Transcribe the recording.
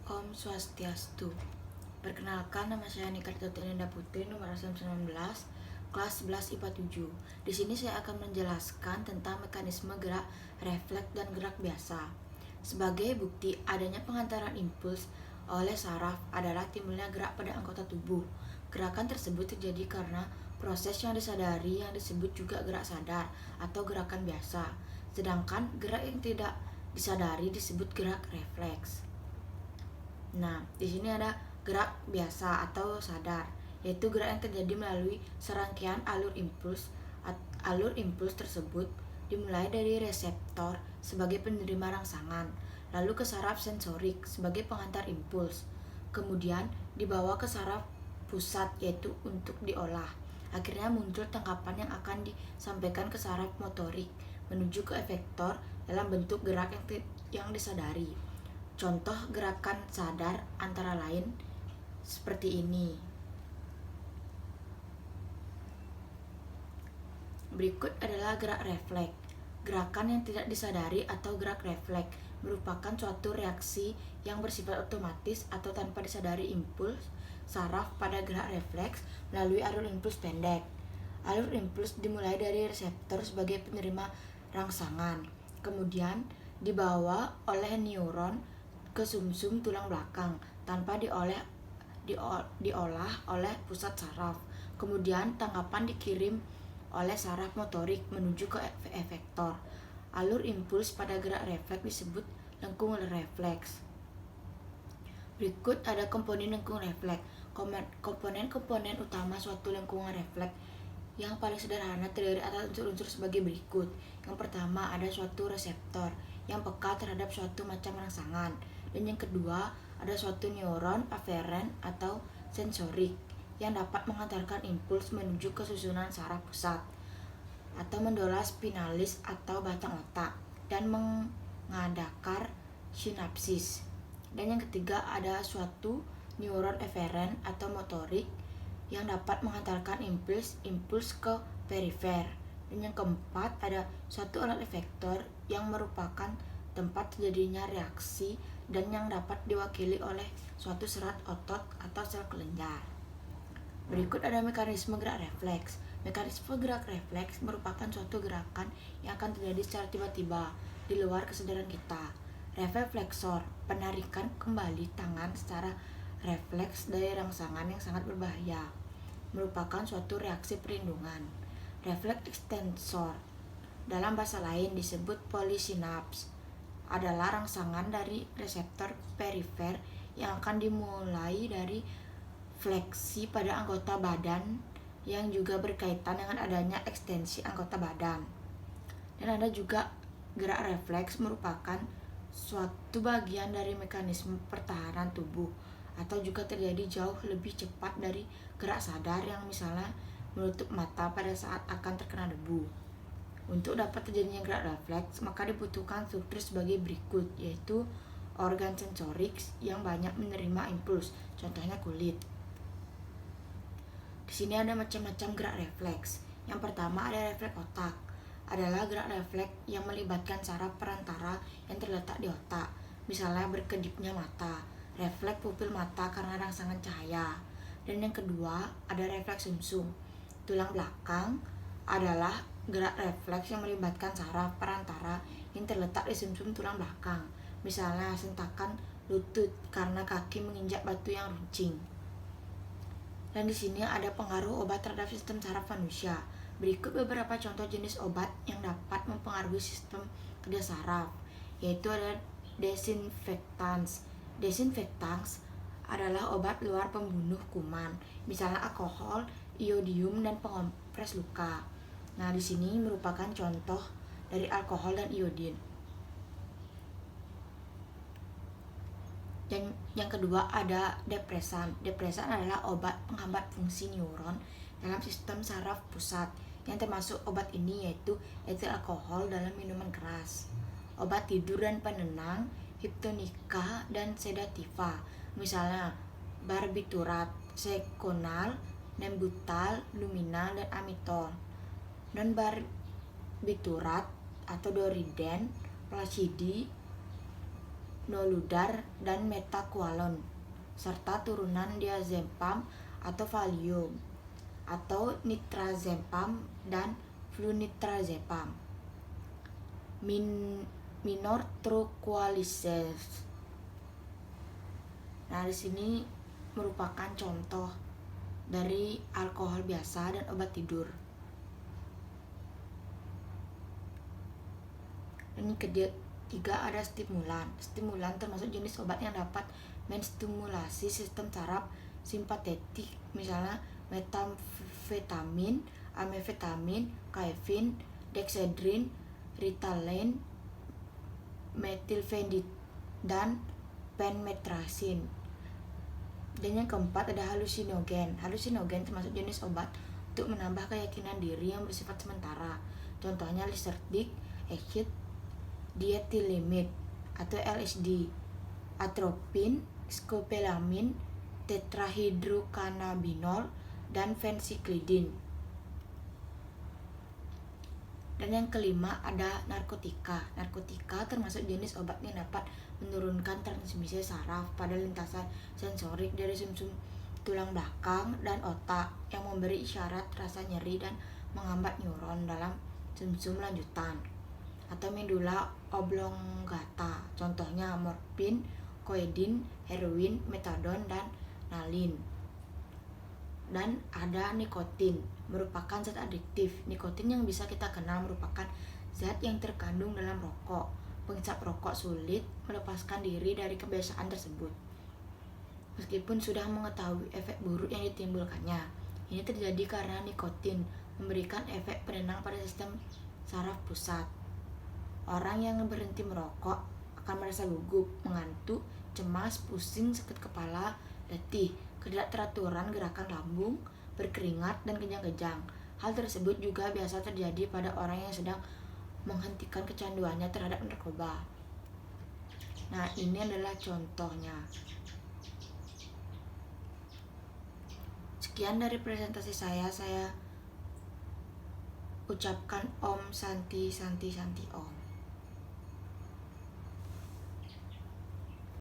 Om Swastiastu. Perkenalkan, nama saya Nika Tetiana Putri, nomor absen 19, kelas 11 IPA 7. Di sini saya akan menjelaskan tentang mekanisme gerak refleks dan gerak biasa. Sebagai bukti adanya pengantaran impuls oleh saraf adalah timbulnya gerak pada anggota tubuh. Gerakan tersebut terjadi karena proses yang disadari yang disebut juga gerak sadar atau gerakan biasa. Sedangkan gerak yang tidak disadari disebut gerak refleks. Nah, di sini ada gerak biasa atau sadar, yaitu gerak yang terjadi melalui serangkaian alur impuls. Alur impuls tersebut dimulai dari reseptor sebagai penerima rangsangan, lalu ke saraf sensorik sebagai pengantar impuls, kemudian dibawa ke saraf pusat yaitu untuk diolah. Akhirnya muncul tangkapan yang akan disampaikan ke saraf motorik menuju ke efektor dalam bentuk gerak yang disadari. Contoh gerakan sadar antara lain seperti ini. Berikut adalah gerak refleks. Gerakan yang tidak disadari atau gerak refleks merupakan suatu reaksi yang bersifat otomatis atau tanpa disadari impuls saraf pada gerak refleks melalui alur impuls pendek. Alur impuls dimulai dari reseptor sebagai penerima rangsangan, kemudian dibawa oleh neuron ke sumsum tulang belakang tanpa diolah oleh pusat saraf. Kemudian tangkapan dikirim oleh saraf motorik menuju ke efektor. Alur impuls pada gerak refleks disebut lengkung refleks. Berikut ada komponen lengkung refleks. Komponen-komponen utama suatu lengkungan refleks yang paling sederhana terdiri atas unsur-unsur sebagai berikut. Yang pertama, ada suatu reseptor yang peka terhadap suatu macam rangsangan. Dan yang kedua, ada suatu neuron aferen atau sensorik yang dapat mengantarkan impuls menuju ke susunan saraf pusat atau mendola spinalis atau batang otak dan mengadakan sinapsis. Dan yang ketiga, ada suatu neuron eferen atau motorik yang dapat mengantarkan impuls ke perifer. Dan yang keempat, ada suatu alat efektor yang merupakan tempat terjadinya reaksi dan yang dapat diwakili oleh suatu serat otot atau sel kelenjar. Berikut ada mekanisme gerak refleks. Mekanisme gerak refleks merupakan suatu gerakan yang akan terjadi secara tiba-tiba di luar kesadaran kita. Refleksor, penarikan kembali tangan secara refleks dari rangsangan yang sangat berbahaya, merupakan suatu reaksi perlindungan. Refleks ekstensor, dalam bahasa lain disebut polysinaps, adalah rangsangan dari reseptor perifer yang akan dimulai dari fleksi pada anggota badan yang juga berkaitan dengan adanya ekstensi anggota badan. Dan ada juga gerak refleks merupakan suatu bagian dari mekanisme pertahanan tubuh atau juga terjadi jauh lebih cepat dari gerak sadar yang misalnya menutup mata pada saat akan terkena debu. Untuk dapat terjadinya gerak refleks, maka dibutuhkan struktur sebagai berikut, yaitu organ sensorik yang banyak menerima impuls, contohnya kulit. Di sini ada macam-macam gerak refleks. Yang pertama ada refleks otak, adalah gerak refleks yang melibatkan saraf perantara yang terletak di otak, misalnya berkedipnya mata, refleks pupil mata karena rangsangan cahaya. Dan yang kedua ada refleks sumsum tulang belakang, adalah gerak refleks yang melibatkan saraf perantara yang terletak di sumsum tulang belakang, misalnya sentakan lutut karena kaki menginjak batu yang runcing. Dan di sini ada pengaruh obat terhadap sistem saraf manusia. Berikut beberapa contoh jenis obat yang dapat mempengaruhi sistem kerja saraf, yaitu ada desinfektans. Desinfektans adalah obat luar pembunuh kuman, misalnya alkohol, iodium, dan pengompres luka. Nah, di sini merupakan contoh dari alkohol dan iodin. Dan yang kedua ada depresan. Depresan adalah obat penghambat fungsi neuron dalam sistem saraf pusat. Yang termasuk obat ini yaitu etil alkohol dalam minuman keras, obat tidur dan penenang, hipnotika, dan sedativa, misalnya barbiturat, sekonal, nembutal, luminal, dan amitol. Dan barbiturat atau doriden, placidi, noludar, dan metaqualon, serta turunan diazepam atau Valium, atau nitrazepam dan flunitrazepam. Minor truquelises. Nah, di sini merupakan contoh dari alkohol biasa dan obat tidur. Dan ketiga ada stimulan. Stimulan termasuk jenis obat yang dapat menstimulasi sistem saraf simpatetik, misalnya metamfetamin, amfetamin, caffeine, dexedrine, Ritalin, metilfenid, dan penmetrasin. Dan yang keempat ada halusinogen. Halusinogen termasuk jenis obat untuk menambah keyakinan diri yang bersifat sementara. Contohnya lysergic acid, diethylamide atau LSD, atropine, scopolamine, tetrahydrocannabinol, dan phencyclidine. Dan yang kelima ada narkotika. Narkotika termasuk jenis obat yang dapat menurunkan transmisi saraf pada lintasan sensorik dari sumsum tulang belakang dan otak, yang memberi isyarat rasa nyeri dan menghambat neuron dalam sumsum lanjutan atau medula oblongata. Contohnya morfin, kodein, heroin, metadon, dan nalin. Dan ada nikotin, merupakan zat adiktif. Nikotin yang bisa kita kenal merupakan zat yang terkandung dalam rokok. Penghisap rokok sulit melepaskan diri dari kebiasaan tersebut, meskipun sudah mengetahui efek buruk yang ditimbulkannya. Ini terjadi karena nikotin memberikan efek penenang pada sistem saraf pusat. Orang yang berhenti merokok akan merasa gugup, mengantuk, cemas, pusing, sakit kepala, letih, ketidakteraturan gerakan lambung, berkeringat, dan kejang-kejang. Hal tersebut juga biasa terjadi pada orang yang sedang menghentikan kecanduannya terhadap narkoba. Nah, ini adalah contohnya. Sekian dari presentasi saya ucapkan Om Santi Santi Santi Om.